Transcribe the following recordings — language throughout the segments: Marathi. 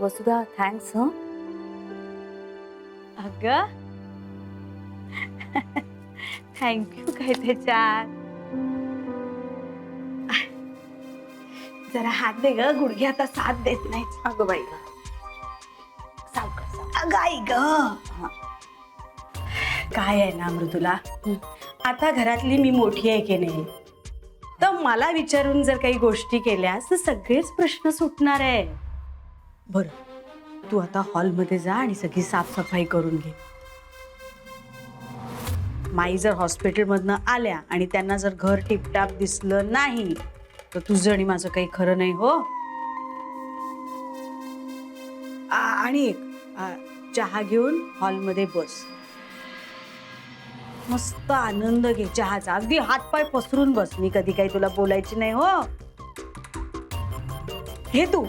वसुधा थँक्स हं. अगं थँक्यू काय त्याच्यात. जरा हात दे ग, गुडघे आता साथ देत नाही. अगं बाई गं. सावकाश अगं आई ग. काय आहे ना मृदुला, आता घरातली मी मोठी आहे की नाही, तर मला विचारून जर काही गोष्टी केल्यास तर सगळेच प्रश्न सुटणार आहे. बरं तू आता हॉलमध्ये जा आणि सगळी साफसफाई करून घे. माई जर हॉस्पिटलमधनं आल्या आणि त्यांना जर घर टिपटाप दिसलं नाही तर तुझं आणि माझं काही खरं नाही हो. आणि एक चहा घेऊन हॉलमध्ये बस. मस्त आनंद घे चहाचा, अगदी हातपाय पसरून बस. मी कधी काही तुला बोलायची नाही हो. हे तू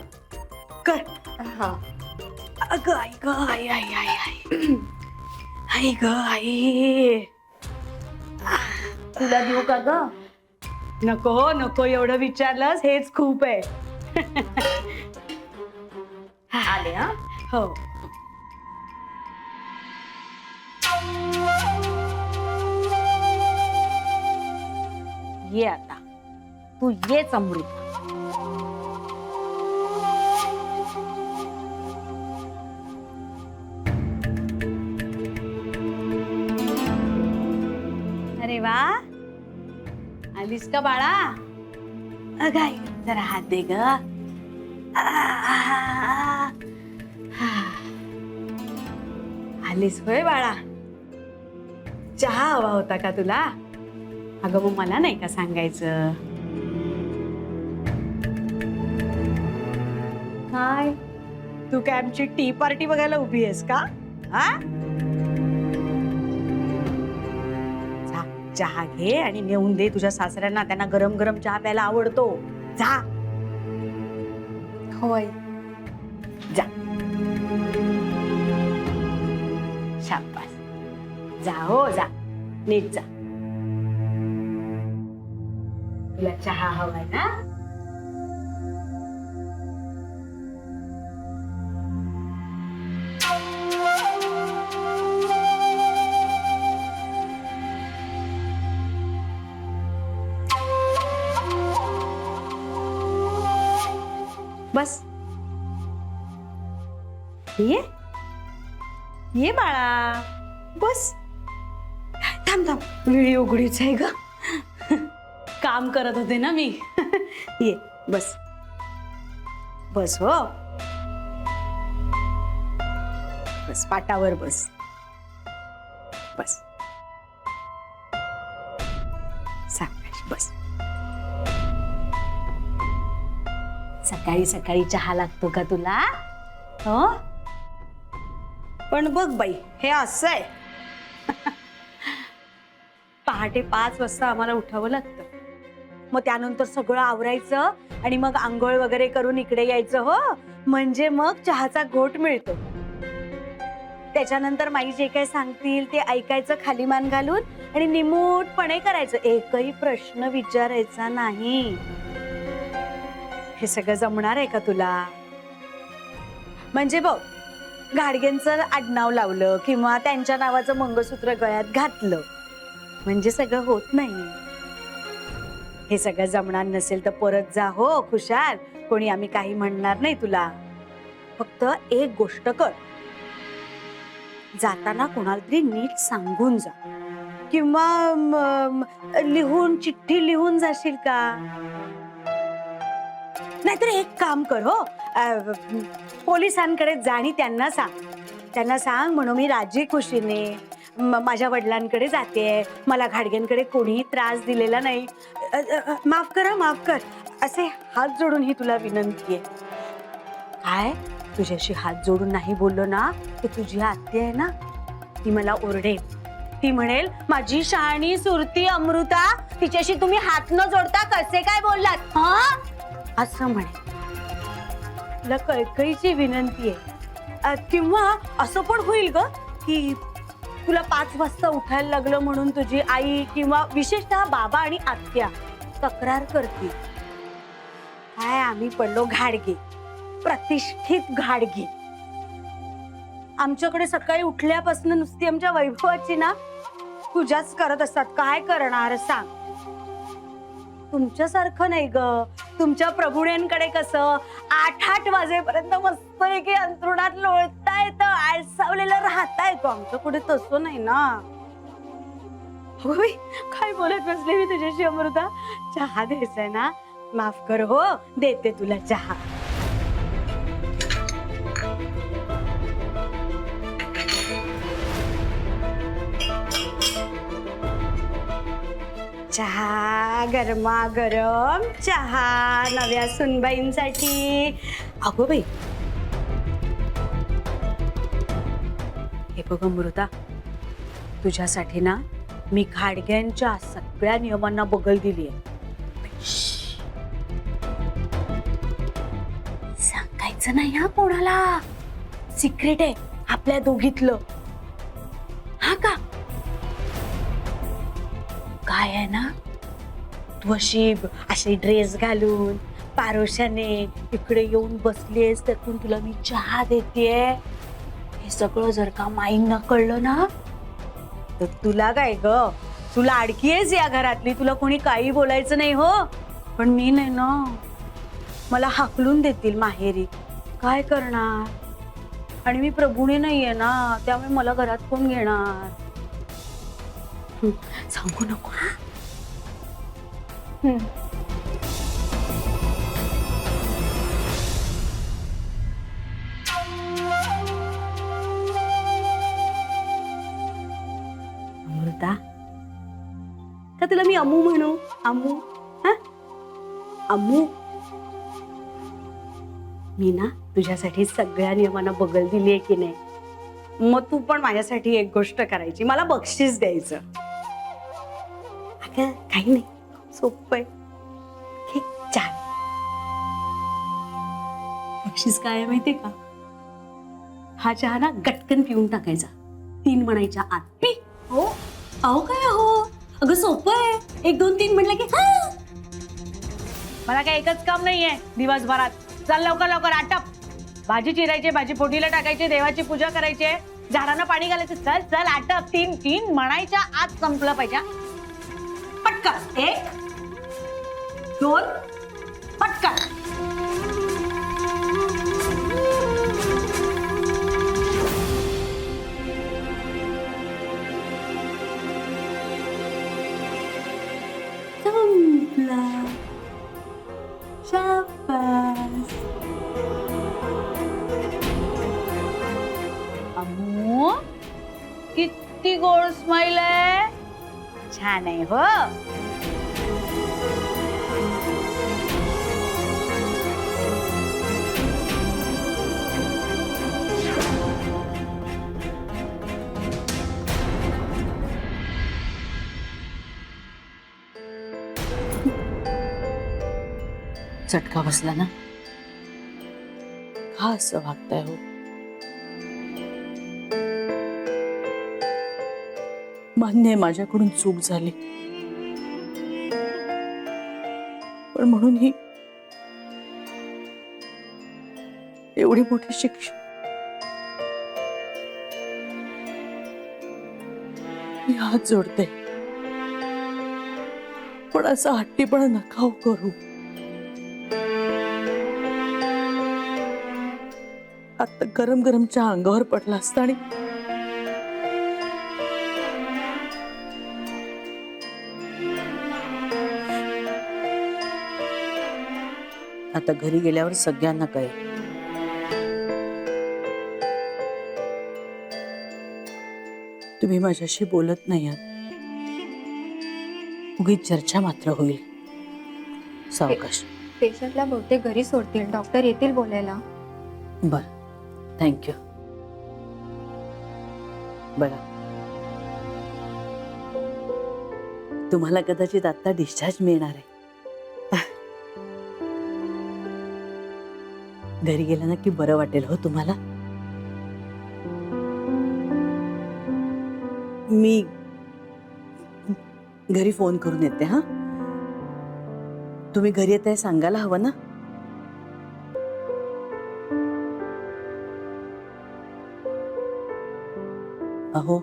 कर. हा. अगं आई ग, आई आई आई आई आई ग आई. तुला देऊ का ग? नको नको, एवढं विचारलंस हेच खूप आहे. आले हा. हो. ये आता तू येच अमृता. अरे वा, आलीस का बाळा? अगं आई जरा हात दे ग. आलीस होय बाळा. चहा हवा होता का तुला? अगं मग मला नाही का सांगायचं? काय तू काय आमची टी पार्टी बघायला उभी आहेस का? हा, चहा घे आणि नेऊन दे तुझ्या सासऱ्यांना. त्यांना गरम गरम चहा प्यायला आवडतो. जा. होय. जा. शाबास. जा हो जा, नीट जा. तुला चहा हवाय ना? बस. ये ये बाळा, बस. थांब थांब, वेळी उघडीच आहे ग. काम करत होते ना मी. ये बस बस हो. बस पाटावर बस. बस सावकाश बस. सकाळी सकाळी चहा लागतो का तुला? हो, पण बघ बाई हे असं आहे. पहाटे 5 वाजता आम्हाला उठावं लागतं. मग त्यानंतर सगळं आवरायचं आणि मग आंघोळ वगैरे करून इकडे यायचं हो. म्हणजे मग चहाचा घोट मिळतो. त्याच्यानंतर माई जे काय सांगतील ते ऐकायचं खाली मान घालून आणि निमूटपणे करायचं. एकही प्रश्न विचारायचा नाही. हे सगळं जमणार आहे का तुला? म्हणजे बघ, घाडगेंचं आडनाव लावलं किंवा त्यांच्या नावाचं मंगळसूत्र गळ्यात घातलं म्हणजे सगळं होत नाही. हे सगळं जमणार नसेल तर परत जा हो खुशाल. कोणी आम्ही काही म्हणणार नाही तुला. फक्त एक गोष्ट कर, जाताना कोणाला तरी नीट सांगून जा. किंवा लिहून चिठ्ठी लिहून जाशील का? नाहीतर एक काम कर हो, पोलिसांकडे जा आणि त्यांना सांग म्हणून मी राजी खुशीने माझ्या वडिलांकडे जाते. मला घाडगेंकडे कोणीही त्रास दिलेला नाही. माफ कर माफ कर. असे हात जोडून ही तुला विनंती आहे. काय तुझ्याशी हात जोडून नाही बोललो ना तर तुझी आत्या आहे ना, ती मला ओरडेल. ती म्हणेल माझी शहाणी सुरती अमृता, तिच्याशी तुम्ही हात न जोडता कसे काय बोललात हा, असं म्हणे. तुला कळकळीची विनंती आहे. किंवा असं पण होईल ग की तुला 5 वाजता उठायला लागलं म्हणून तुझी आई किंवा विशेषतः बाबा आणि आत्या तक्रार करतील. काय आम्ही पडलो घाडगे, प्रतिष्ठित घाडगी. आमच्याकडे सकाळी उठल्यापासून नुसती आमच्या वैभवाची ना पूजाच करत असतात. काय करणार सांग. तुमच्यासारखं नाही ग. तुमच्या प्रभुण्यांकडे कसं 8-8 वाजेपर्यंत मस्तपैकी अंथरुणात लोळता येतं, आळसावलेलं राहता येतो. आमच्या पुढे तसं नाही ना. होय, काय बोलत बसले मी तुझ्याशी अमृता. चहा द्यायचाय ना? माफ कर हो, देते तुला चहा. चहा, गरमागरम चहा नव्या सुनबाईंसाठी. अगो बाई, हे बघ अमृता, तुझ्यासाठी ना मी घाडग्यांच्या सगळ्या नियमांना बगल दिलीये. सांगायचं नाही हा कोणाला. सिक्रेट आहे आपल्या दोघीतलं. हा का? काय आहे ना, तू अशी ड्रेस घालून पारोशाने इकडे येऊन बसलीस, त्यातून तुला मी चहा देतेय. हे सगळं जर का माईंना कळलं ना, तर तुला काय ग, तुला अडकी आहेस या घरातली. तुला कोणी काही बोलायचं नाही हो. पण मी नाही ना, मला हाकलून देतील माहेरी. काय करणार. आणि मी प्रभूने नाहीये ना, त्यामुळे मला घरात कोण घेणार. सांगू नको हा. अमृता, का तुला मी अमू म्हणू? अमू, हा अमू. मी ना तुझ्यासाठी सगळ्या नियमांना बगल दिली आहे की नाही. मग तू पण माझ्यासाठी एक गोष्ट करायची, मला बक्षीस द्यायचं. अगं काही नाही, सोपं आहे. घे चहा. बक्षीस काय आहे माहितीये का? हा चहा ना गटकन पिऊन टाकायचा. 3 म्हणायच्या आत पी. हो अहो काय हो, अगं सोपं आहे. 1 2 3 म्हटलं की हा. मला काय एकच काम नाहीये दिवसभरात. चल लवकर लवकर आटप. भाजी चिरायची, भाजी फोडणीला टाकायची, देवाची पूजा करायची, झाडांना पाणी घालायचं. चल चल आटप. 3 म्हणायच्या आत संपलं पाहिजे. पटकन 1 2 पटकन. संपला. शाबास. अमू, किती गोड स्माइल आहे. छान आहे हो. चटका बसला ना. का असं वागताय हो? मान्य आहे माझ्याकडून चूक झाली, पण म्हणून ही एवढी मोठी शिक्षा. मी हात जोडते, पण असा हट्टीपणा नका हो करू. आता गरम गरम चहा अंगावर पडला असता आणि आता घरी गेल्यावर सगळ्यांना कळेल. तुम्ही माझ्याशी बोलत नाही आहात. उगीच चर्चा मात्र होईल. सावकाश. पेशंटला बहुतेक घरी सोडतील. डॉक्टर येतील बोलायला. बर, थँक्यू. बघा, तुम्हाला कदाचित आता डिस्चार्ज मिळणार आहे. घरी गेला ना की बरं वाटेल हो तुम्हाला. मी घरी फोन करून येते. हा, तुम्ही घरी येताय सांगायला हवं ना. हो.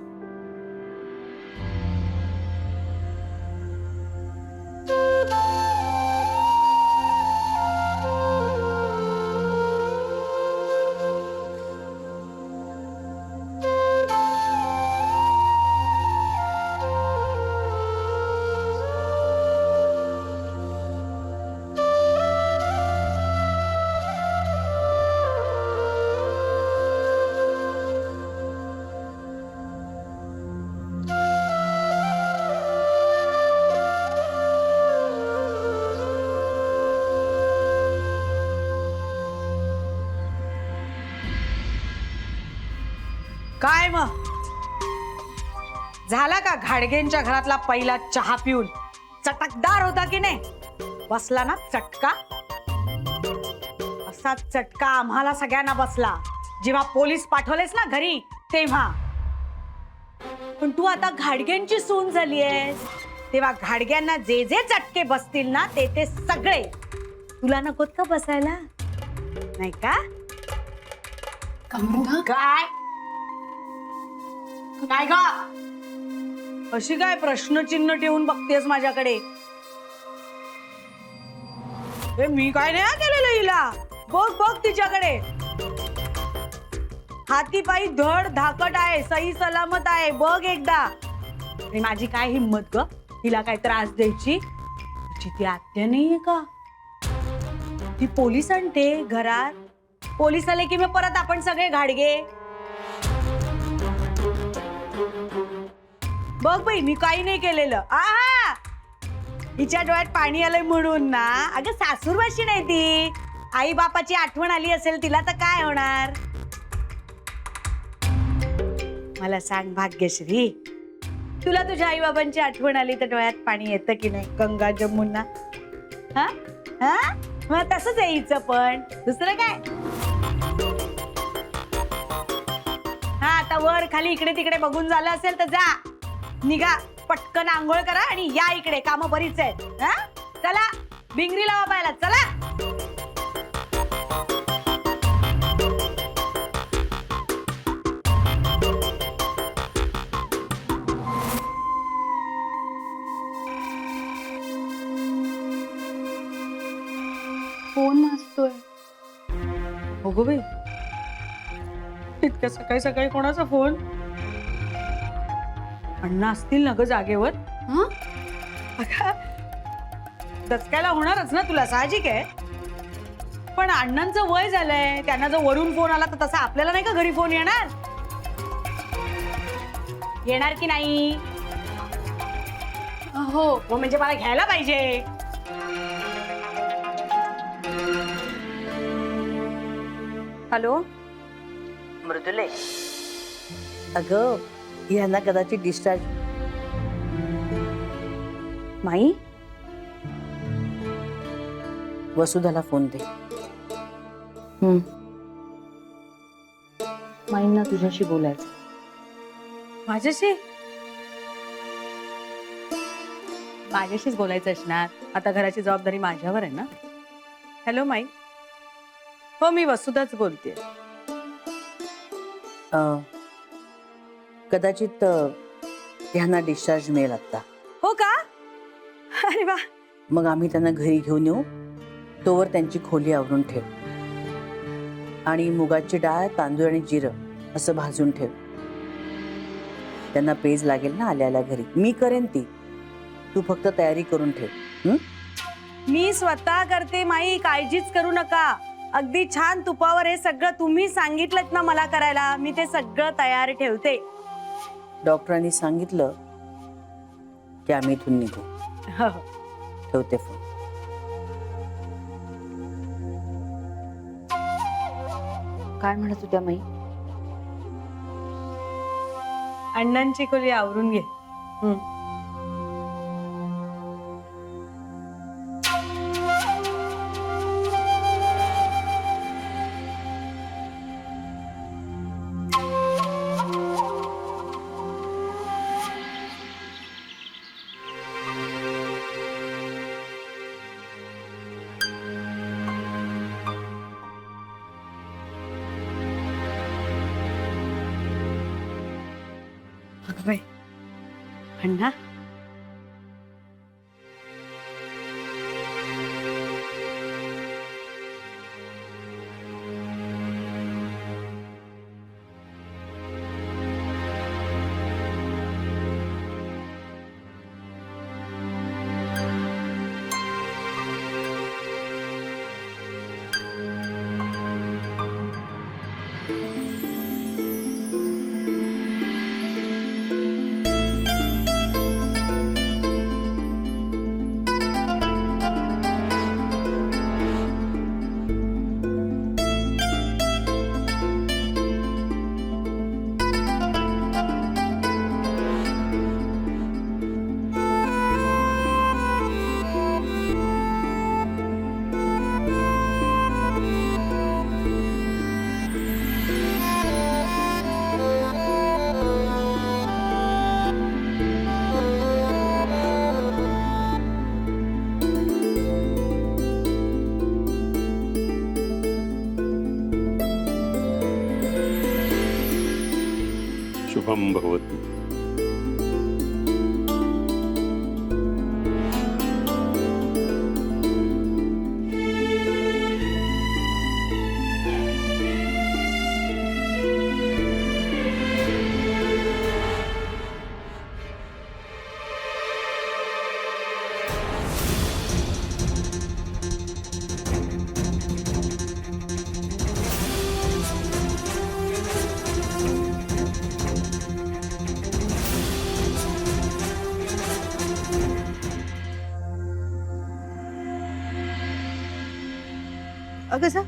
काय मग झाला का घाडगेंच्या घरातला पहिला चहा पिऊन? चटकदार होता की नाही? बसला ना चटका? असा चटका आम्हाला सगळ्यांना बसला जेव्हा पोलीस पाठवलेस ना घरी तेव्हा. पण तू आता घाडगेंची सून झाली आहेस, तेव्हा घाडग्यांना जे जे चटके बसतील ना ते ते सगळे तुला नकोत का बसायला? नाही का? काय काय गा अशी काय प्रश्नचिन्ह ठेवून बघतेस माझ्याकडे? मी काय नाही केलेलं हिला. बघ बघ तिच्याकडे, हाती पायी धड धाकट आहे, सही सलामत आहे. बघ एकदा. आणि माझी काय हिम्मत ग तिला काय त्रास द्यायची? तिची ती आत्या नाहीये का? ती पोलीस आणते घरात. पोलीस आले की मग परत आपण सगळे घाडगे. बघ बाई मी काही नाही केलेलं. आहा हिच्या डोळ्यात पाणी आलंय म्हणून ना. अगं सासूरवाशी नाही ती, आई बापाची आठवण आली असेल तिला तर काय होणार? मला सांग भाग्यश्री, तुला तुझ्या आई बाबांची आठवण आली तर डोळ्यात पाणी येतं की नाही? गंगा जमुना. हा हा मग तसंच आहे हिचं पण. दुसरं काय? हा आता वर खाली इकडे तिकडे बघून झालं असेल तर जा, निघा पटकन आंघोळ करा आणि या इकडे. कामं बरीच आहेत. हा चला भिंगरी लावा पाहायला. चला. फोन वाजतोय. हो गो बाई, इतक्या सकाळी सकाळी कोणाचा फोन? अण्णा असतील ना ग जागेवर. हं? दचकायला होणारच ना तुला, साहजिक आहे. पण अण्णांचं वय झालंय, त्यांना जर वरून फोन आला तर तसा आपल्याला नाही का घरी फोन येणार? येणार की नाही? हो. म्हणजे मला घ्यायला पाहिजे. हॅलो मृदुले, अगं यांना कदाचित डिस्चार्ज. माई वसुधाला फोन दे. माईंना तुझ्याशी बोलायचं. माझ्याशी? माझ्याशीच बोलायचं असणार. आता घराची जबाबदारी माझ्यावर आहे ना. हॅलो माई. हो मी वसुधाच बोलते. कदाचित यांना डिस्चार्ज मिळेल आता. हो का? अरे वा. मग आम्ही त्यांना घरी घेऊन येऊ. तोवर त्यांची खोली आवरून ठेव आणि मुगाची डाळ, तांदूळ आणि जिरं असं भाजून ठेव. त्यांना पेज लागेल ना आल्याला घरी. मी करेन ती, तू फक्त तयारी करून ठेव. मी स्वतः करते माई, काळजीच करू नका. अगदी छान तुपावर हे सगळं तुम्ही सांगितलं ना मला करायला, मी ते सगळं तयार ठेवते. डॉक्टरांनी सांगितलं की आम्ही इथून निघू. हो. ठेवते फोन. काय म्हणत होत्या माई? अण्णांची खोली आवरून घे. अण्णा शुभम भवतु. अगं जा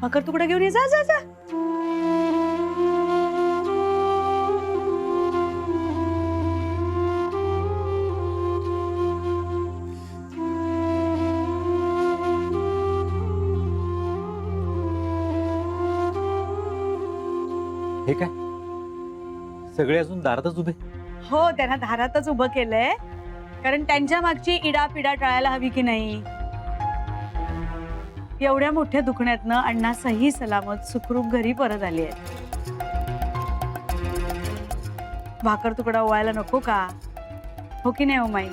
भाकर तुकडा घेऊन ये जा जा जा हे काय सगळे अजून दारातच उभे. हो त्यांना दारातच उभं केलंय कारण त्यांच्या मागची इडापिडा टाळायला हवी की नाही. एवढ्या मोठ्या दुखण्यातनं अण्णा सही सलामत सुखरूप घरी परत आली आहेत. भाकर तुकडा ओवायला नको का? हो की नाही हो माई?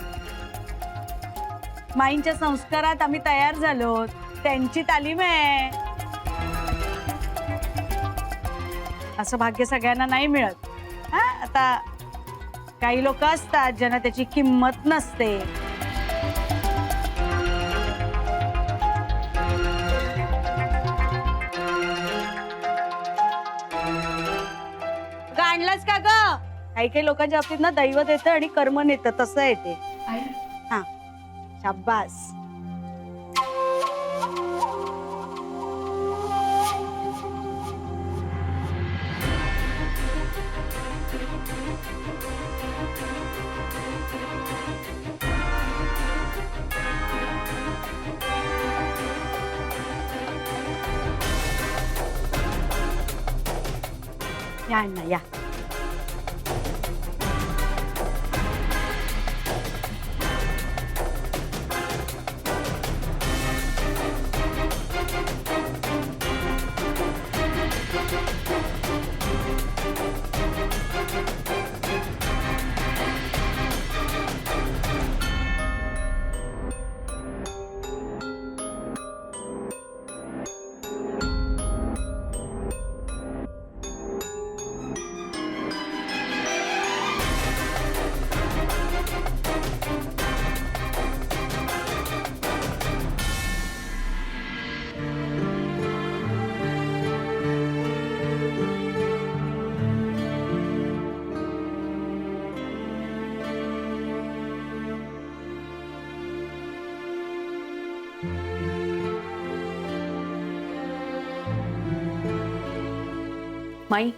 माईंच्या संस्कारात आम्ही तयार झालो, त्यांची तालीम आहे. असं भाग्य सगळ्यांना नाही मिळत. हा आता काही लोक असतात ज्यांना त्याची किंमत नसते. आणलाच का ग? काही काही लोकांच्या बाबतीत ना दैवत येतं आणि कर्म नेतं, तसं येते. हा शाब्बास. या अण्णा या. माई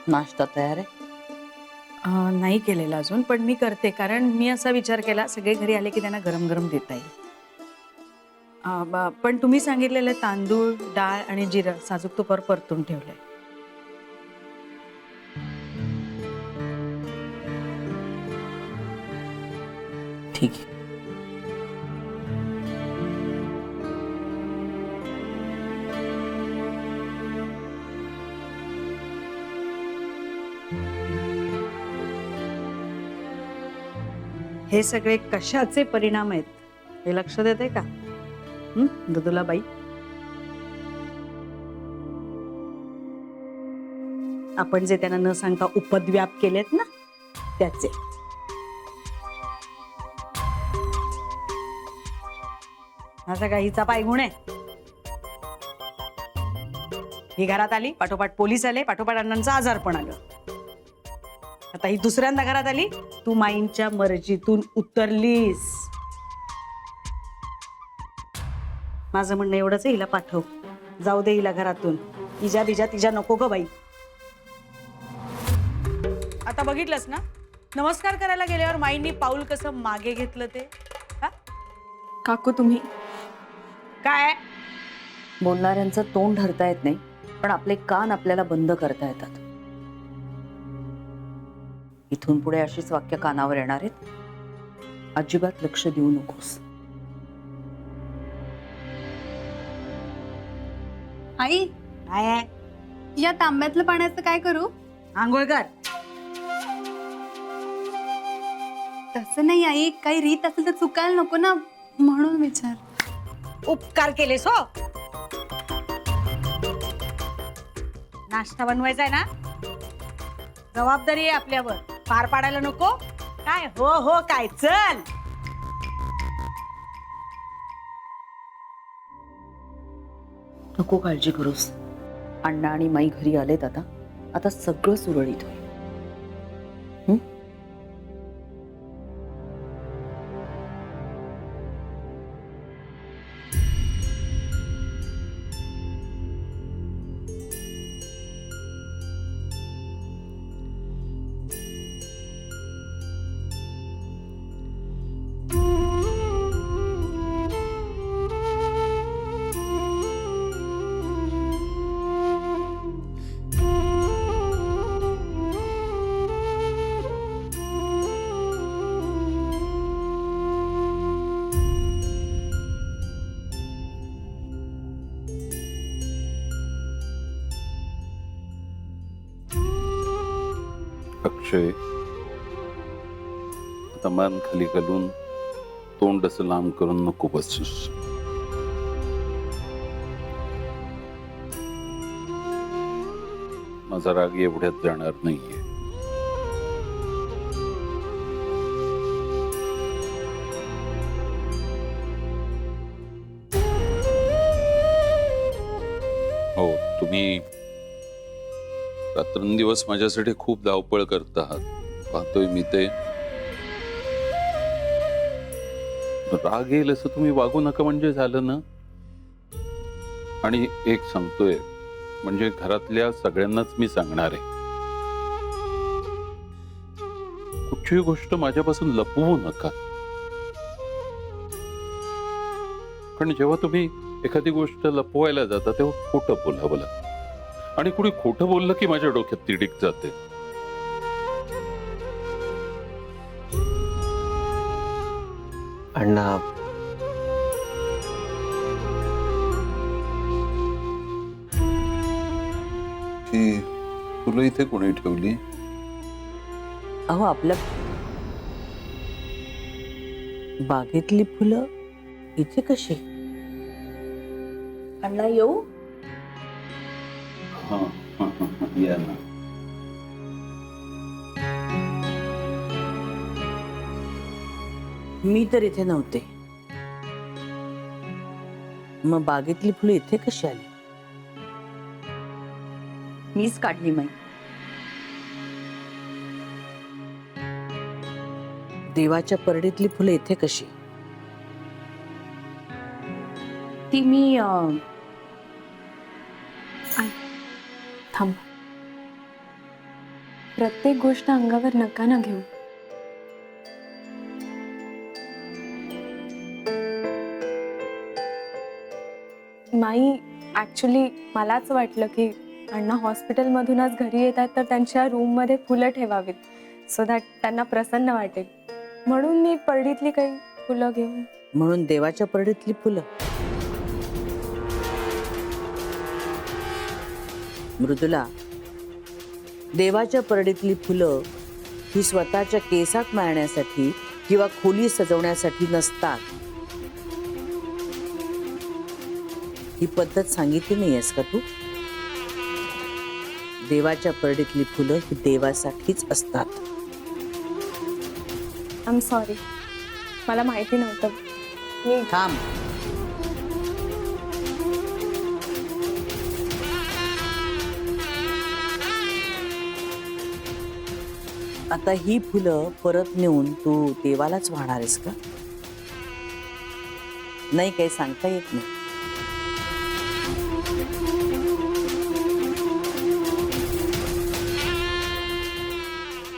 नाश्ता तयार आहे? नाही केलेला अजून, पण मी करते. कारण मी असा विचार केला सगळे घरी आले की त्यांना गरम गरम देता येईल. पण तुम्ही सांगितलेलं तांदूळ, डाळ आणि जिरं साजूक तुपावर परतून ठेवलंय. ठीक आहे. हे सगळे कशाचे परिणाम आहेत हे लक्ष देते का दुदुलाबाई? आपण जे त्यांना न सांगता उपद्व्याप केलेत ना त्याचे. हा सगळा हिचा पायगुण आहे. ही घरात आली, पाठोपाठ पोलीस आले, पाठोपाठ अण्णांचं आजारपण आलं. आता ही दुसऱ्यांदा घरात आली, तू माईंच्या मर्जीतून उतरलीस. माझं म्हणणं एवढंच आहे, हिला पाठव, जाऊ दे हिला घरातून. इजा बिजा तिच्या नको ग बाई. आता बघितलंस ना, नमस्कार करायला गेल्यावर माईंनी पाऊल कसं मागे घेतलं ते. हा? काकू तुम्ही काय बोलणाऱ्यांचं तोंड धरता येत नाही, पण आपले कान आपल्याला बंद करता येतात. इथून पुढे अशीच वाक्य कानावर येणार आहेत. अजिबात लक्ष देऊ नकोस. आई, काय आहे? या तांब्यातलं पाण्याचं काय करू? आंघोळ कर. तसं नाही आई, काही रीत असेल तर चुकायला नको ना, म्हणून विचार. उपकार केलेस हो. नाश्ता बनवायचा आहे ना, जबाबदारी आहे आपल्यावर, पार पाडायला नको काय? हो हो काय, चल. नको काळजी करूस. अण्णा आणि माई घरी आलेत आता. आता सगळं सुरळीत होईल. अक्षय, आता मान खाली घालून तोंड असं लांब करून नको बसूस. माझा राग एवढ्यात जाणार नाहीये. हो, तुम्ही रात्रंदिवस माझ्यासाठी खूप धावपळ करत आहात, पाहतोय मी ते. राग येईल असं तुम्ही वागू नका म्हणजे झालं ना. आणि एक सांगतोय, म्हणजे घरातल्या सगळ्यांनाच मी सांगणार आहे, कुठची गोष्ट माझ्यापासून लपवू नका. कारण जेव्हा तुम्ही एखादी गोष्ट लपवायला जाता तेव्हा खोटं बोलावं लागतं. आणि कुणी खोटं बोललं की माझ्या डोक्यात तिडीक जाते. अण्णा, ती फुलं इथे कोणी ठेवली? अहो, आपल्या बागेतली फुलं इथे कशी? अण्णा येऊ? हा, या ना. मी तर इथे नव्हते, मग बागेतली फुलं इथे कशी आली? मीच काढली माई. देवाच्या परडीतली फुलं इथे कशी? ती मी थांब, प्रत्येक गोष्ट अंगावर नका ना घेऊ. माई, ऍक्च्युली मलाच वाटलं की अण्णा हॉस्पिटलमधून आज घरी येतात तर त्यांच्या रूममध्ये फुलं ठेवावीत, सो दॅट त्यांना प्रसन्न वाटेल. म्हणून मी परडीतली काही फुलं घेऊन. म्हणून देवाच्या परडीतली फुलं. मृदुला, देवाच्या परडीतली फुलं ही स्वतःच्या केसात मारण्यासाठी किंवा खोली सजवण्यासाठी नसतात. ही पद्धत सांगितली नाहीयेस का तू? देवाच्या परडीतली फुलं ही देवासाठीच असतात. आय एम सॉरी, मला माहिती नव्हतं. मी थांब. आता ही फुलं परत नेऊन तू देवालाच वाहणार आहेस का? नाही, काही सांगता येत नाही.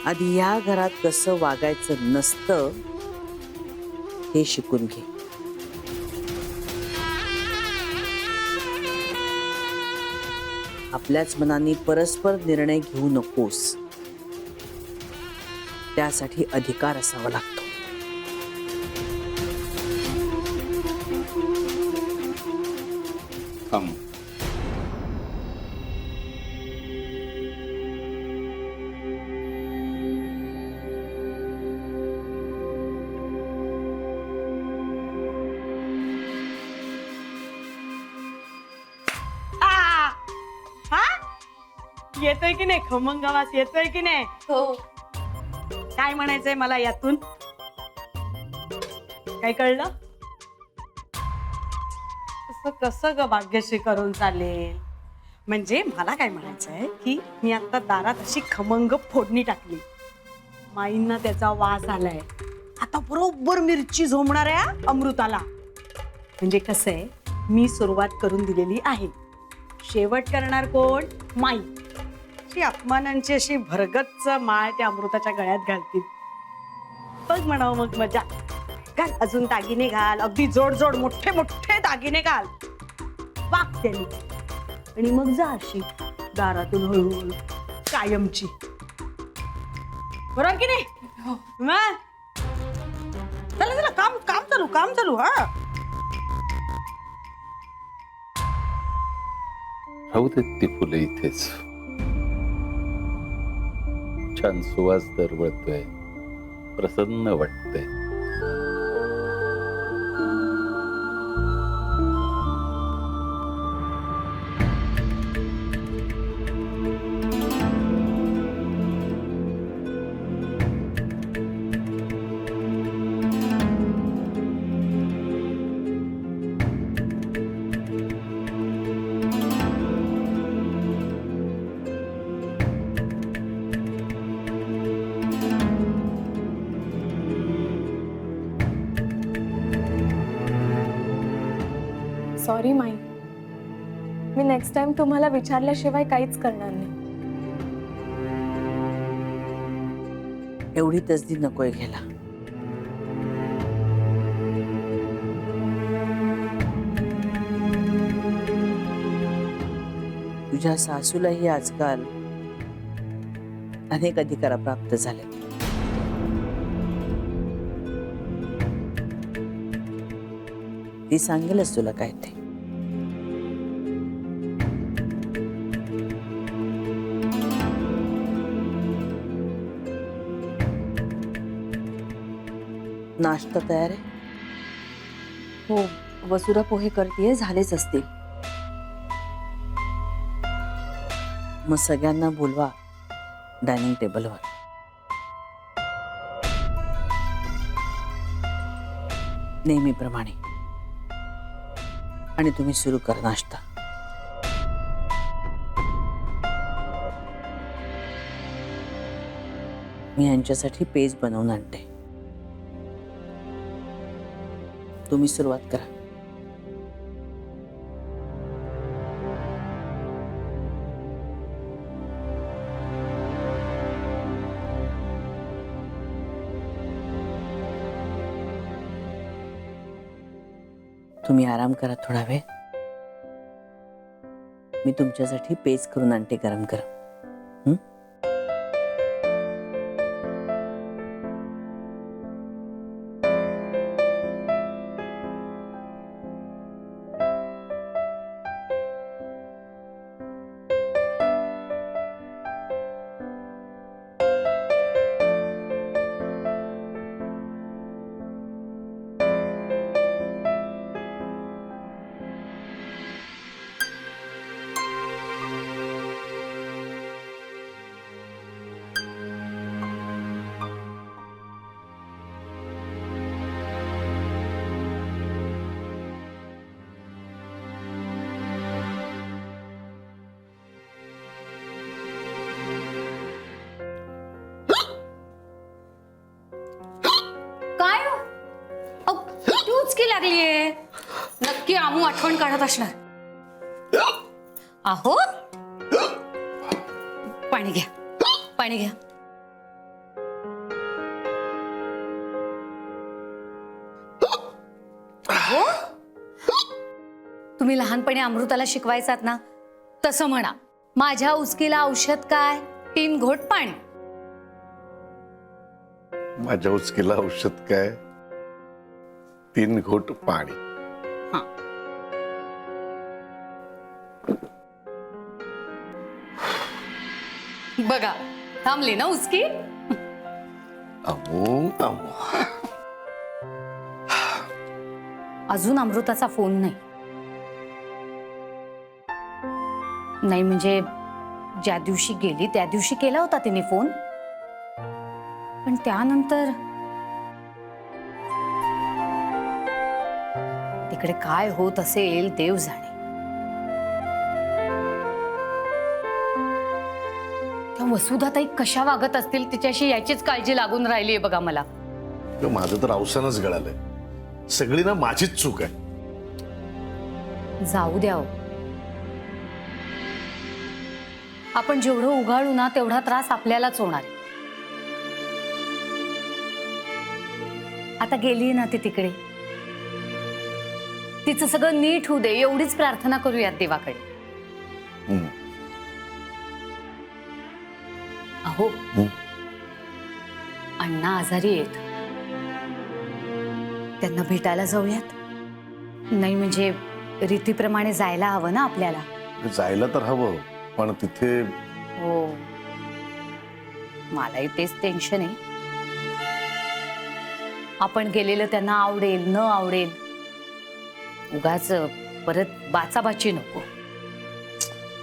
आधी या घरात कसं वागायचं नसतं हे शिकून घे. आपल्याच मनाने परस्पर निर्णय घेऊ नकोस. त्यासाठी अधिकार असावा लागतो. थांब. हा, येतोय की नाही खमंग आवाज? येतोय की नाही? हो. काय म्हणायचंय मला यातून? काय कळलं? कसं ग भाग्यश्री करून चालेल? म्हणजे मला काय म्हणायचंय की मी आता दारात अशी खमंग फोडणी टाकली, माईंना त्याचा वास आलाय, आता बरोबर मिरची झोमणार आहे अमृताला. म्हणजे कसं आहे, मी सुरुवात करून दिलेली आहे, शेवट करणार कोण? माई. अशी अपमानांची अशी भरगच्च माळ त्या अमृताच्या गळ्यात घालतील. बघ म्हणावं मग मजा. घाल अजून दागिने घाल, अगदी जोड जोड मोठे मोठे दागिने घाल, वाग त्यांनी, आणि मग जा अशी दारातून हळूहळू कायमची. बरोबर की नाही? मग चला चला, काम काम चालू, काम चालू. हा, राहू देत ती फुलं इथेच. छान सुवास दरवळतोय, प्रसन्न वाटतंय. Sorry my, me next time तुम्हाला विचारल्याशिवाय काहीच करणार नाही. एवढी तसदी नकोय घ्यायला. तुझ्या सासूलाही आजकाल अनेक अधिकार प्राप्त झाले. ती सांगेलच तुला काय ते. नाश्ता तयार आहे? हो, वसुधा पोहे करतेय, झालेच असतील. मग सगळ्यांना बोलवा डायनिंग टेबलवर. नेहमीप्रमाणे. आणि तुम्ही सुरू करा नाश्ता. मी यांच्यासाठी पेज बनवून आणते. तुम्ही सुरुवात करा. तुम्ही आराम करा थोडा वेळ. मी तुमच्यासाठी पेज करून आणते गरम गरम. उचकी लागलीये. नक्की आमू आठवण काढत असणार. अहो पाणी घ्या, पाणी घ्या. अहो तुम्ही लहानपणी अमृताला शिकवायचात ना, तसं म्हणा. माझ्या उचकीला औषध काय? 3 घोट पाणी. माझ्या उचकीला औषध काय? 3 घोट पाणी. बघा थांबली ना उचकी. अमू अमू. अजून अमृताचा फोन नाही. नाही म्हणजे ज्या दिवशी गेली त्या दिवशी केला होता तिने फोन, पण त्यानंतर तिकडे काय होत असेल देव जाणे. त्या वसुधाताई कशा वागत असतील तिच्याशी याचीच काळजी लागून राहिली बघा मला. माझं तर अवसानच गळालंय. सगळी ना माझीच चूक आहे. जाऊ द्या. आपण जेवढं उगाळू ना तेवढा त्रास आपल्यालाच होणार आहे. आता गेली ना ती तिकडे, तिचं सगळं नीट होऊ दे एवढीच प्रार्थना करूयात देवाकडे. अहो अण्णा आजारी आहेत, त्यांना भेटायला जाऊयात. नाही म्हणजे रीतीप्रमाणे जायला हवं ना आपल्याला. जायला तर हवं, पण तिथे हो मलाही तेच टेन्शन आहे. आपण गेलेलं त्यांना आवडेल न आवडेल, उगाच परत बाचाबाची नको.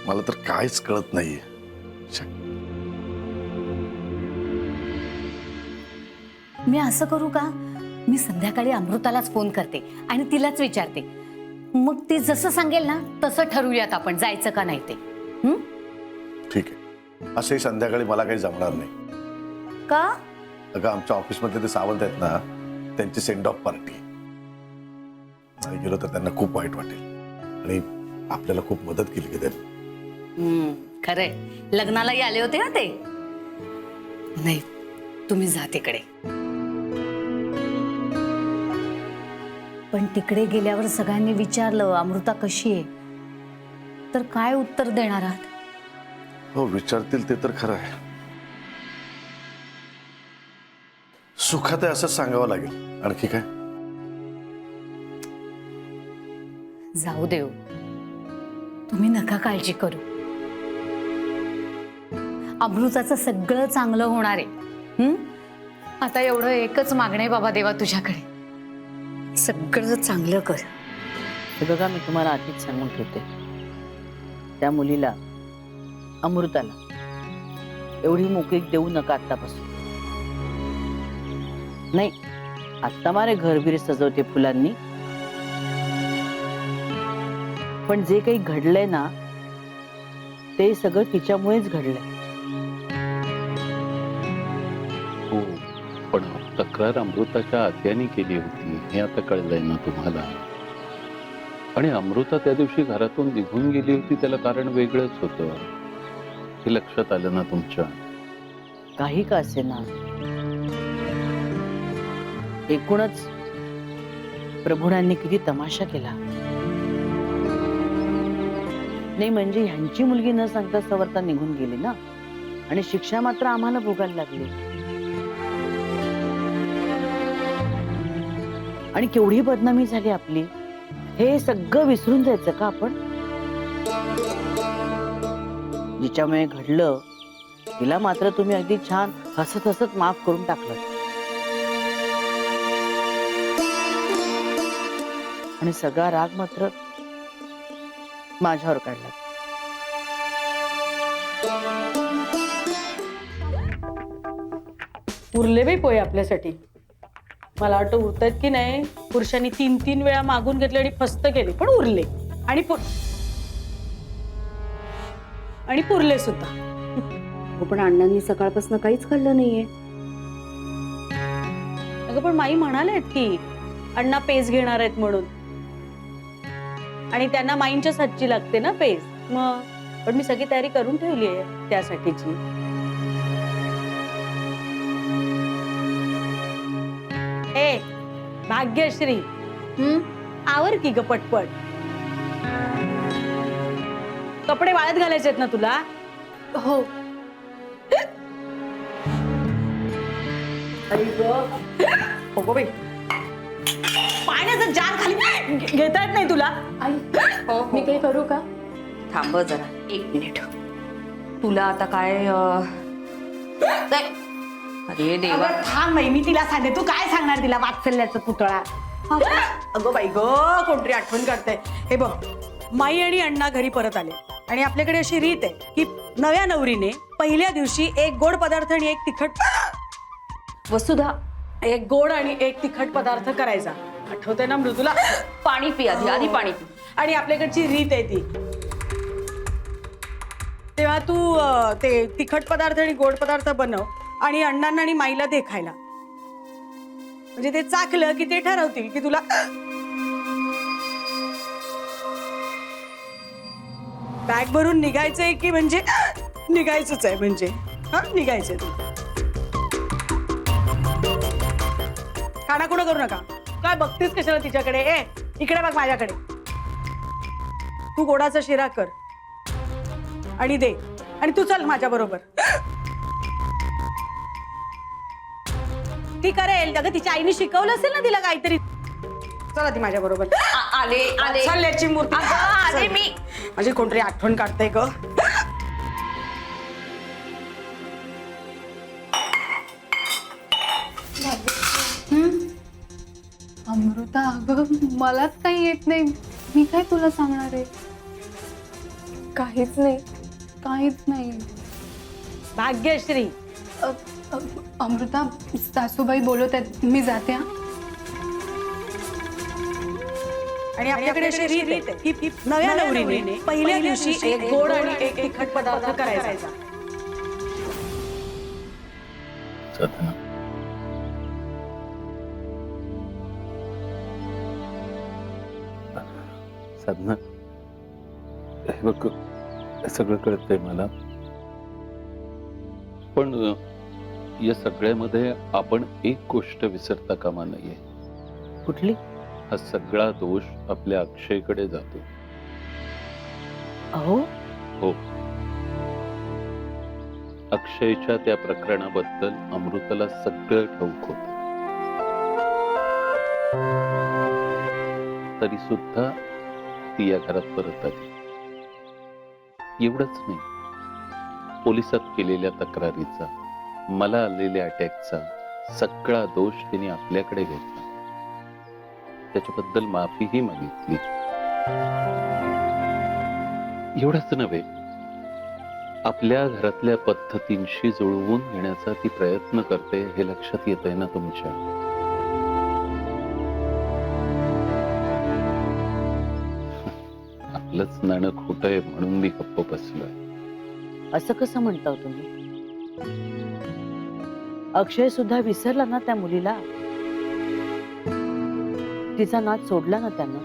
मला तर काहीच कळत नाहीये. मी असं करू का, मी संध्याकाळी अमृतालाच फोन करते आणि तिलाच विचारते. मग ती जसं सांगेल ना तसं ठरवूयात आपण जायचं का नाही ते. ठीक आहे. असंही संध्याकाळी मला काही जमणार नाही. का? अगं आमच्या ऑफिसमध्ये ते सावंत आहेत ना, त्यांची सेंड ऑफ पार्टी. नाही गेलो तर त्यांना खूप वाईट वाटेल आणि आपल्याला खूप मदत केली की त्यांनी. खरंय, लग्नालाही आले होते ना ते. नाही तुम्ही जा तिकडे. पण तिकडे गेल्यावर सगळ्यांनी विचारलं अमृता कशी आहे, तर काय उत्तर देणार आहात? हो विचारतील ते तर खरं आहे. सुखात आहे असंच सांगावं लागेल. आणखी काय? जाऊ देव, तुम्ही नका काळजी करू. अमृताचं सगळं चांगलं होणार आहे. आता एवढं एकच मागणं आहे बाबा देवा तुझ्याकडे, सगळं चांगलं कर. हे बघा मी तुम्हाला आधीच सांगून ठेवते, त्या मुलीला अमृताला एवढी मोकळीक देऊ नका आत्तापासून. नाही आत्ता मारे घरबिर सजवते फुलांनी, पण जे काही घडलंय ना ते सगळं तिच्यामुळेच घडलंय. हो पण तक्रार अमृताच्या आत्याने केली होती हे आता कळलंय ना तुम्हाला. आणि अमृता त्या दिवशी घरातून निघून गेली होती त्याला कारण वेगळंच होतं हे लक्षात आलं ना तुमच्या. काही का असे ना, एकूणच प्रभूंनी किती तमाशा केला. नाही म्हणजे ह्यांची मुलगी न सांगता सवरता निघून गेली ना, आणि शिक्षा मात्र आम्हाला भोगायला लागली. आणि केवढी बदनामी झाली आपली. हे सगळं विसरून जायचं का आपण? जिच्यामुळे घडलं तिला मात्र तुम्ही अगदी छान हसत हसत माफ करून टाकलं, आणि सगळा राग मात्र माझ्यावर काढला. उरले बाई पोहे आपल्यासाठी. मला वाटतं उरतात की नाही. पुरुषांनी 3-3 वेळा मागून घेतले आणि फस्त केले, पण उरले. आणि पुरले सुद्धा. पण अण्णांनी सकाळपासून काहीच खाल्लं नाहीये. अगं पण माई म्हणालेत की अण्णा पेज घेणार आहेत म्हणून. आणि त्यांना माईंच्या हातची लागते ना पेज. मग पण मी सगळी तयारी करून ठेवली आहे त्यासाठीची. ए भाग्यश्री, आवर की ग पटपट. कपडे वाळत घालायचे आहेत ना तुला? हो. हो बाई, पाण्याचा जार खाली घेता येत नाही तुला? आई मी काही करू का? थांब जरा 1 मिनिट. तुला आता काय अरे देवा. अगं थांब बाई, मी तिला सांगते. तू काय सांगणार तिला? वात्सल्याचा पुतळा. अगं बाई ग, कोणतरी आठवण करते. हे बघ, माई आणि अण्णा घरी परत आले आणि आपल्याकडे अशी रीत आहे की नव्या नवरीने पहिल्या दिवशी एक गोड पदार्थ आणि एक तिखट वसुधा, एक गोड आणि एक तिखट पदार्थ करायचा. आठवते ना मृदुला? पाणी पी आधी पाणी पी. आणि आपल्याकडची रीत आहे ती. तेव्हा तू ते तिखट पदार्थ आणि गोड पदार्थ बनव आणि अण्णांना आणि माईला दे खायला. म्हणजे ते चाकलं की ते ठरवतील की तुला बॅग भरून निघायचंय की म्हणजे निघायचंच आहे. म्हणजे हा निघायचंय तू. खाणाखुणा करू नका. काय बघतेस कशाला तिच्याकडे? ए इकडे बघ माझ्याकडे. तू गोडाचा शिरा कर आणि दे. आणि तू चल माझ्या बरोबर. ती करेल. अगं तिच्या आईने शिकवलं असेल ना तिला काहीतरी. चला ती माझ्या बरोबर. आले चालल्याची मूर्ती. आले मी. माझी कोणतरी आठवण काढते ग. अमृता, अगं मलाच काही येत नाही. मी काय तुला सांगणार आहे? काहीच नाही. काहीच नाही. भाग्यश्री, अमृता, सासूबाई बोलत आहेत, मी जाते. हा. आणि आपल्याकडे अशी रीत आहे की नव्या नवरीने पहिल्या दिवशी एक गोड आणि एक तिखट पदार्थ करायचा. साधना, साधना, हे बघ सगळं कळतंय मला, पण या सगळ्यामध्ये आपण एक गोष्ट विसरता कामा नये. कुठली? हा सगळा दोष आपल्या अक्षयकडे जातो. अहो, हो, अक्षयच्या त्या प्रकरणाबद्दल अमृताला सगळं ठाऊक होतं. तरी सुद्धा ती या घरात परत आली. एवढंच नाही, पोलिसात केलेल्या तक्रारीचा, मला आलेल्या अटॅकचा सगळा दोष तिने आपल्याकडे घेतला. त्याच्याबद्दल माफीही मागितली. एवढंच नव्हे, आपल्या घरातल्या पद्धतींशी जुळवून घेण्याचा ती प्रयत्न करते हे लक्षात येत आहे ना तुमच्या? आपलंच नाणं खोटं आहे म्हणून मी गप्प बसलोय. असं कसं म्हणता तुम्ही? अक्षय सुद्धा विसरला ना त्या मुलीला. तिचा नाद सोडला ना त्यानं.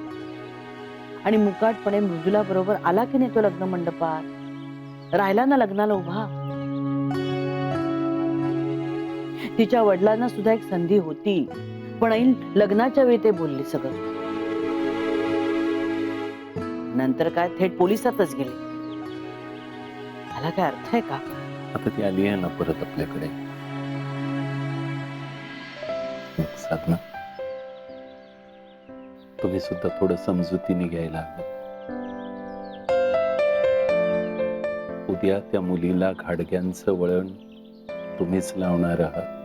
आणि मुकाटपणे मृदुला बरोबर आला की नाही तो लग्न मंडपात. राहिला ना लग्नाला उभा. तिच्या वडिलांना सुद्धा एक संधी होती, पण ऐन लग्नाच्या वेळी ते बोलले सगळं. नंतर काय थेट पोलिसातच गेले. ह्याला काय अर्थ आहे का? आता ती आली आहे ना परत आपल्याकडे. साधना, तुम्ही सुद्धा थोडं समजुतीने घ्यायला हवं. उद्या त्या मुलीला घाडग्यांचं वळण तुम्हीच लावणार आहात.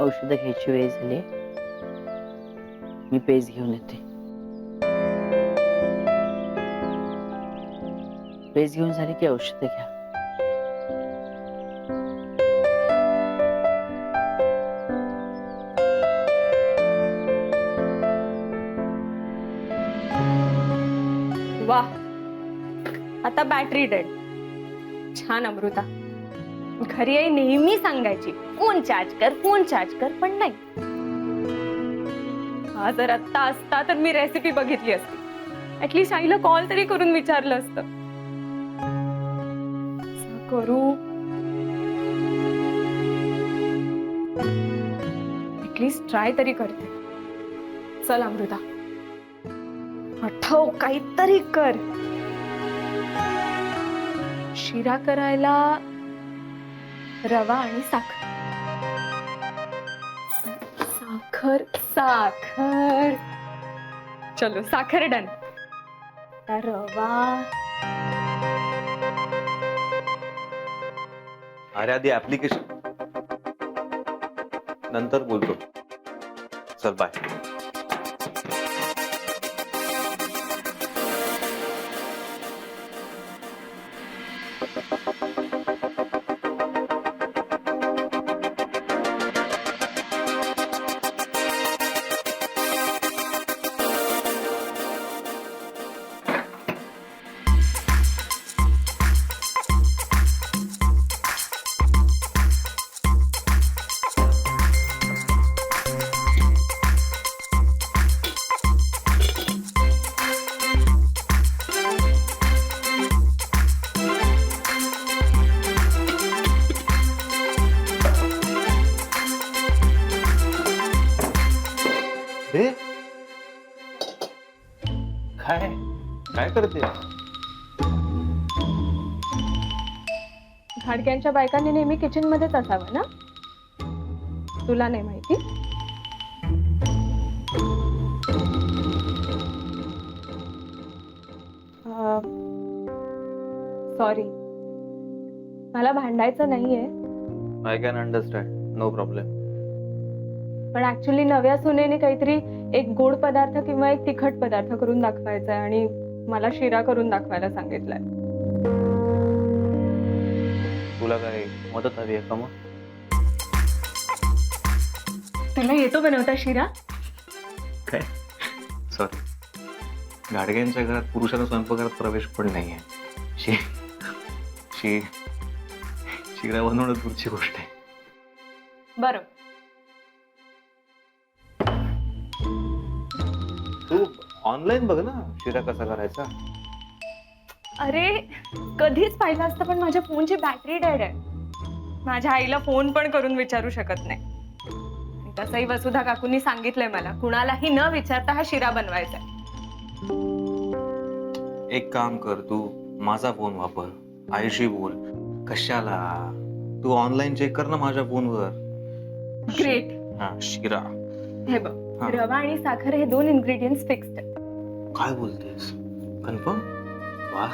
औषध घ्यायची वेळ झाली. मी पेज घेऊन येते. पेज घेऊन झाली की औषध घ्या. वा, आता बॅटरी डेड. छान अमृता. घरी आई नेहमी सांगायची फोन चार्ज कर, पण नाही. हा जर आत्ता असता तर मी रेसिपी बघितली असती. ऍटलीस्ट आईला कॉल तरी करून विचारलं असतं. असं करू, ऍटलीस्ट ट्राय तरी करते. चल अमृता, आठव काहीतरी कर. शिरा करायला रवा आणि साखर. साखर चलो, साखर डन. रवा अरे आधी ऍप्लिकेशन, नंतर बोलतो. चल बाय. हे काय काय करते? घाडग्यांच्या बायकांनी नेहमी किचन मध्येच असावं ना? तुला नाही माहिती? सॉरी, मला भांडायचं नाहीये. I can understand, no problem. पण ऍक्च्युली नव्या सुनेने काहीतरी एक गोड पदार्थ किंवा एक तिखट पदार्थ करून दाखवायचा आहे आणि मला शिरा करून दाखवायला सांगितलंय. तुला काय मदत हवी आहे का मग? तुला येतो बनवता शिरा? काय सॉरी, गाडग्यांच्या घरात पुरुषांना स्वयंपाकघरात प्रवेश पण नाहीये. शिरा बनवणं दूरची गोष्ट आहे. बरं, तू ऑनलाईन बघ ना शिरा कसा करायचा. अरे कधीच पाहिलं असतं, पण माझ्या फोनची बॅटरी डेड आहे. माझ्या आईला फोन पण करून विचारू शकत नाही. तसंही वसुधा काकूंनी सांगितलंय मला कुणालाही न विचारता हा शिरा बनवायचा. एक काम कर, तू माझा फोन वापर, आईशी बोल. कशाला, तू ऑनलाईन चेक कर ना माझ्या फोनवर. ग्रेट. हा शिरा. हे बघ, हा. रवा आणि साखर हे 2 इन्ग्रेडियंट्स फिक्स्ड आहेत. काय बोलतेस? कन्फर्म? वा.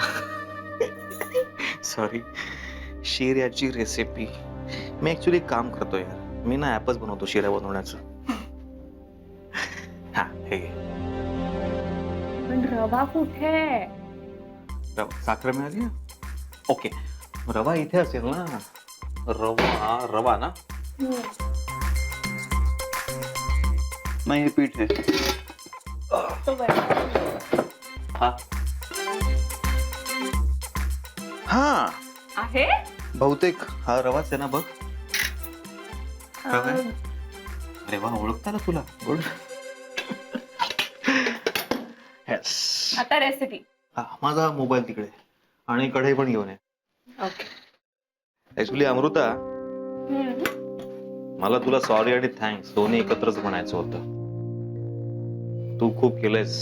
सॉरी, शिऱ्याची रेसिपी. मी ऍक्च्युली काम करतो यार. मी ना ऍपच बनवतो शिरा बनवण्याचं. हा हे घे. पण रवा कुठे? साखर मिळाली ना? ओके, रवा इथे असेल ना. रवा ना? नाही, हे पीठ आहे. हा हा आहे बहुतेक हा रवाच आहे ना. बघ, रवा आहे. अरे वा, ओळखता ना तुला. गुड. येस. आता रेसिपी. हा, माझा मोबाईल तिकडे आणि कढई पण घेऊन ये. ओके. ऍक्च्युली अमृता, मला तुला सॉरी आणि थँक्स दोन्ही एकत्रच म्हणायचं होतं. तू खूप केलंयस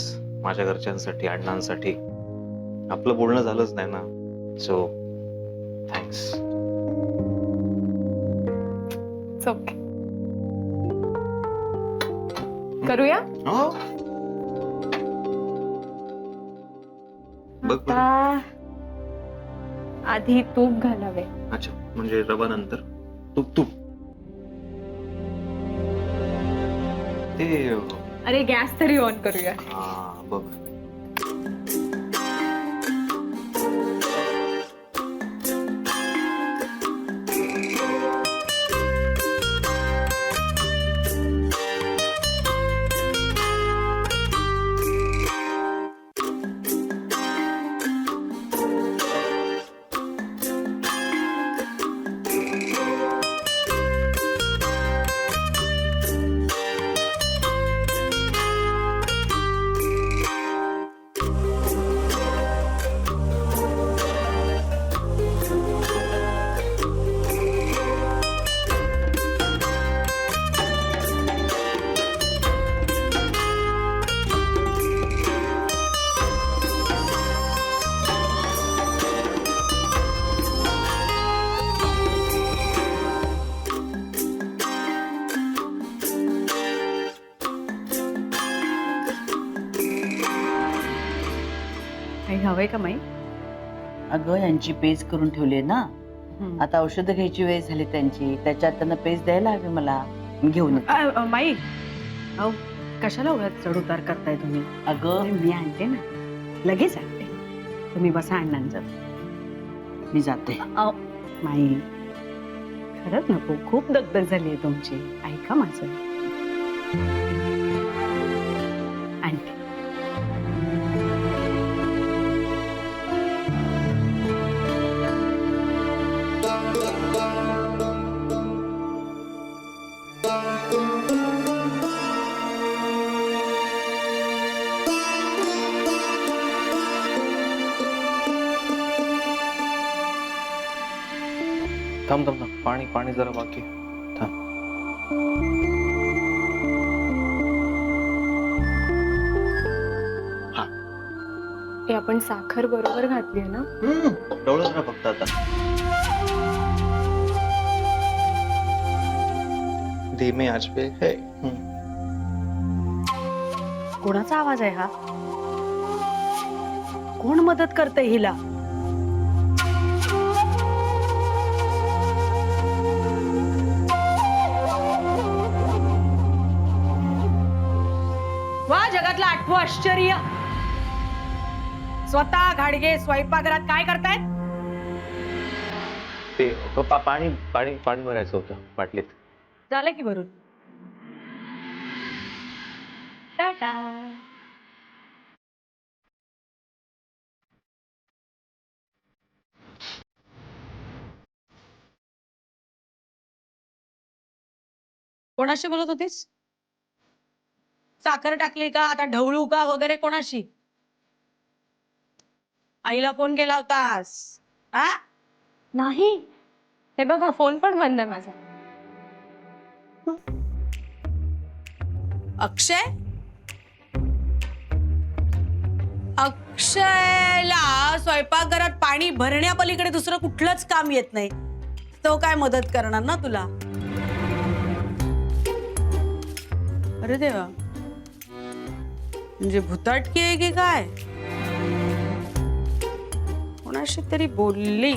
माझ्या घरच्यांसाठी, अण्णांसाठी. आपलं बोलणं झालंच नाही ना, सो थँक्स. ओके, करूया. हो, बघ बघ. आता आधी तूप घालावे. अच्छा, म्हणजे रवा नंतर तूप. तूप ते अरे गॅस तरी ऑन करूया. हा बघ. हवंय का माई? अगं यांची पेज करून ठेवली आहे ना, आता औषधं घ्यायची वेळ झाली त्यांची, त्याच्यात त्यांना पेज द्यायला हवी मला. मी घेऊन येते. माई अहो कशाला उगाच चढ उतार करताय तुम्ही? अगं मी आणते ना, लगेच आणते. तुम्ही बसा अण्णांचं. मी जाते. माई खरंच नको, खूप दगदग झाली आहे तुमची. ऐका माझं. आणते. थांब थांब थांब, पाणी पाणी जरा बाकी आहे. थांब. हे आपण साखर बरोबर घातली ना? डवळच ना फक्त आता. धीमे आंच पे है. कोणाचा आवाज आहे हा? कोण मदत करते हिला? वा, जगातलं 8वं आश्चर्य. स्वतः घाडगे स्वयंपाकघरात काय करतायत? ते पाणी पाणी पाणी भरायचं होतं बाटलीत. झालं की भरून. टाटा. कोणाशी बोलत होतीस? साखर टाकली का, आता ढवळू का वगैरे कोणाशी? आईला फोन केला होतास? हा? नाही, हे बघा फोन पण बंद आहे माझा. अक्षय? अक्षयला स्वयंपाकघरात पाणी भरण्यापलीकडे दुसरं कुठलंच काम येत नाही. तो काय मदत करणार ना तुला? अरे देवा, म्हणजे भुताटकी आहे की काय? कोणाशी तरी बोलली.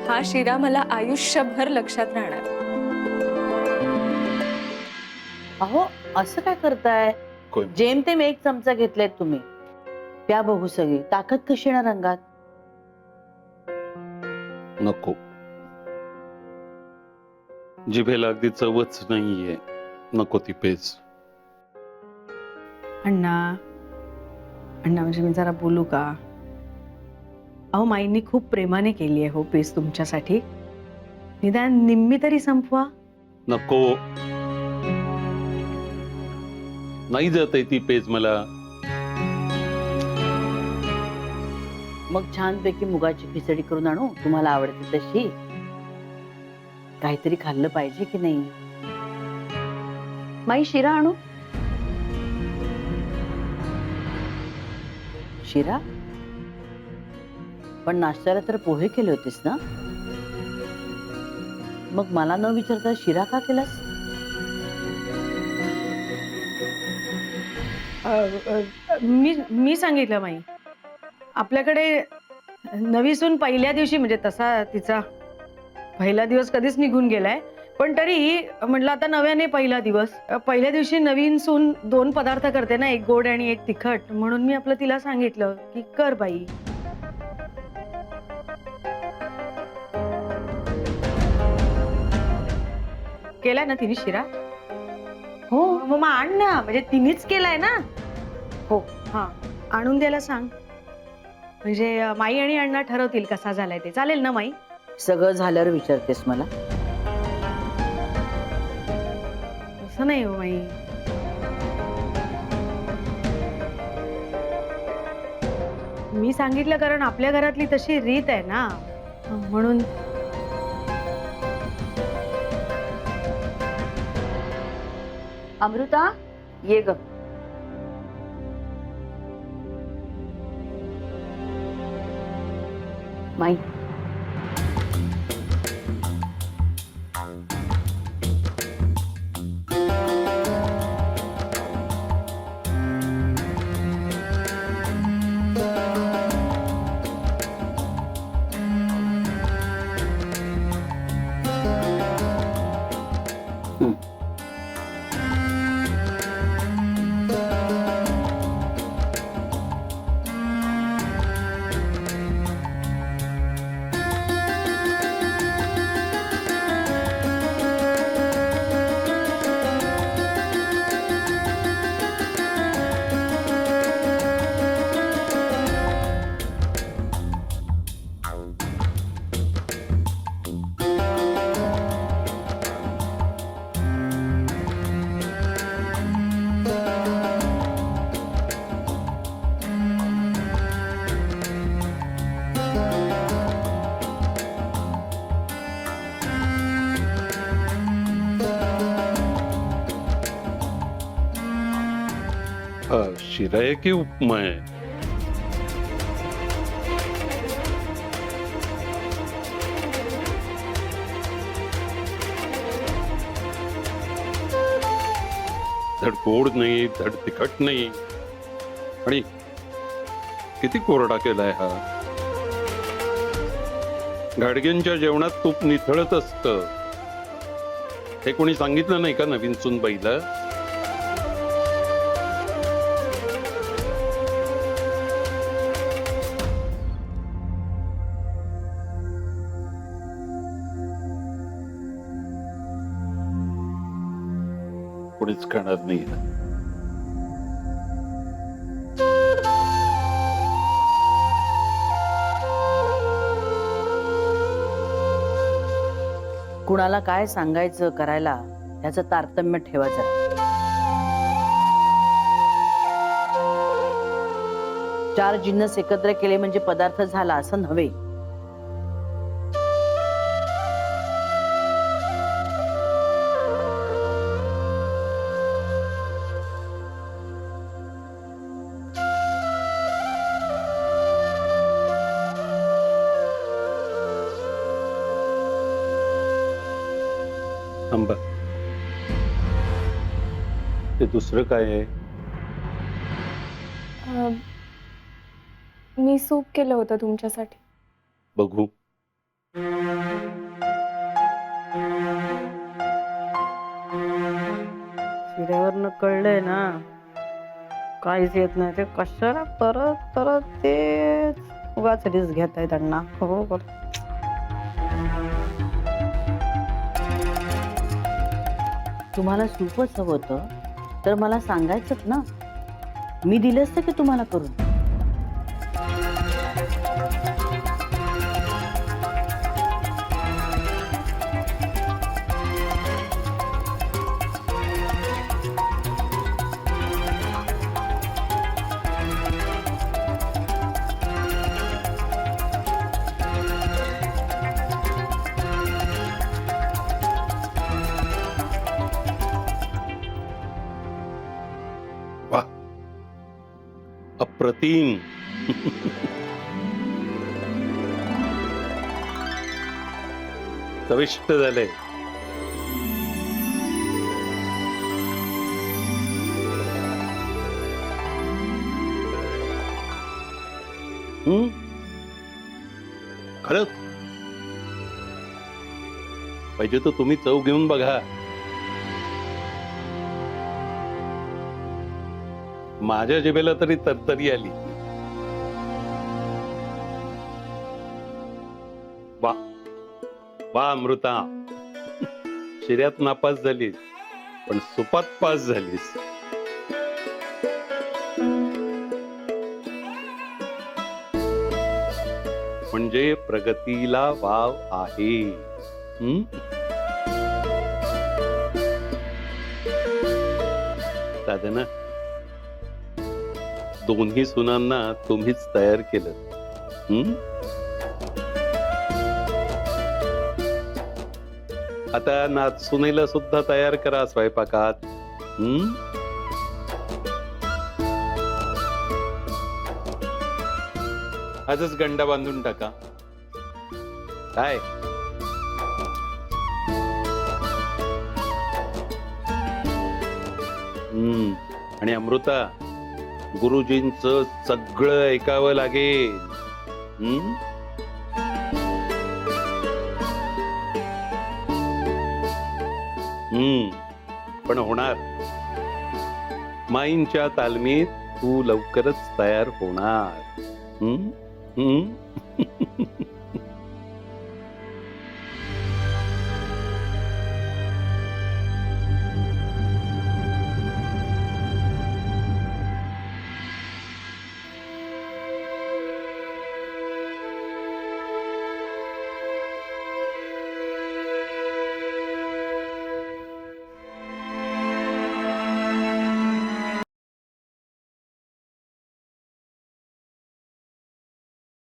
हा शिरा मला आयुष्यभर लक्षात राहणार. अहो असं काय करताय? कोण? जेमतेम 1 चमचा घेतलायत तुम्ही. प्या बघू सगळी, ताकद कशी येणार रंगात? नको, जिभेला अगदी चवच नाहीये. नको ती पेज. अण्णा, अण्णा म्हणजे मी जरा बोलू का? अहो माईंनी खूप प्रेमाने केली आहे हो पेज तुमच्यासाठी. निदान निम्मी तरी संपवा. नको, नाही जात आहे ती पेज मला. मग छानपैकी मुगाची खिचडी करून आणू, तुम्हाला आवडते तशी. काहीतरी खाल्लं पाहिजे की नाही? माई शिरा आणू? शिरा? पण नाश्त्याला तर पोहे केले होतेस ना? मग मला न विचारता शिरा का केलास? मी सांगितलं माई, आपल्याकडे नवी सून पहिल्या दिवशी, म्हणजे तसा तिचा पहिला दिवस कधीच निघून गेलाय, पण तरी म्हटलं आता नव्याने पहिला दिवस. पहिल्या दिवशी नवीन सून 2 पदार्थ करते ना, एक गोड आणि एक तिखट. म्हणून मी आपलं तिला सांगितलं की कर बाई. केलाय ना तिने शिरा? हो, मग आण ना, म्हणजे तिनेच केलाय ना. हो, हा आणून द्यायला सांग. म्हणजे माई आणि अण्णा ठरवतील कसा झालाय ते. चालेल ना माई? सगळं झाल्यावर विचारतेस मला? असं नाही हो माई. मी सांगितलं कारण आपल्या घरातली तशी रीत आहे ना, म्हणून. अमृता, ये ग. माई, शिरा आहे की उपमा आहे? धड गोड नाही, धड तिखट नाही, आणि किती कोरडा केलाय हा. गाडग्यांच्या जेवणात तूप निथळत असत, हे कोणी सांगितलं नाही का नवीन सुनबाईला? कोणीच खाणार नाही. कुणाला काय सांगायचं करायला याचं तारतम्य ठेवा जरा. चार जिन्नस एकत्र केले म्हणजे पदार्थ झाला असं नव्हे. थांबा, ते दुसरं काय आहे? मी सूप केलं होतं तुमच्यासाठी. बघू. शिऱ्यावरनं कळलंय ना काहीच येत नाही ते, कशाला परत परत तेच उगाच रिस्क घेत आहेत अण्णा. हो बरं. तुम्हाला सूपच हवं होतं तर मला सांगायचं ना, मी दिलं असतं की तुम्हाला करून. वा, अप्रतिम. चविष्ट झाले. खरंच पाहिजे तर तुम्ही चव घेऊन बघा. माझ्या जिभेला तरी तरतरी आली. वा वा अमृता, शिऱ्यात नापास झालीस पण सुपात पास झालीस. म्हणजे प्रगतीला वाव आहे. साधना, दोन्ही सुनांना तुम्हीच तयार केलं. आता नाचसुनेला सुद्धा तयार करा स्वयंपाकात. आजच गंडा बांधून टाका. काय आणि अमृता, गुरुजींचं सगळं ऐकावं लागेल. पण होणार. माईंच्या तालमीत तू लवकरच तयार होणार.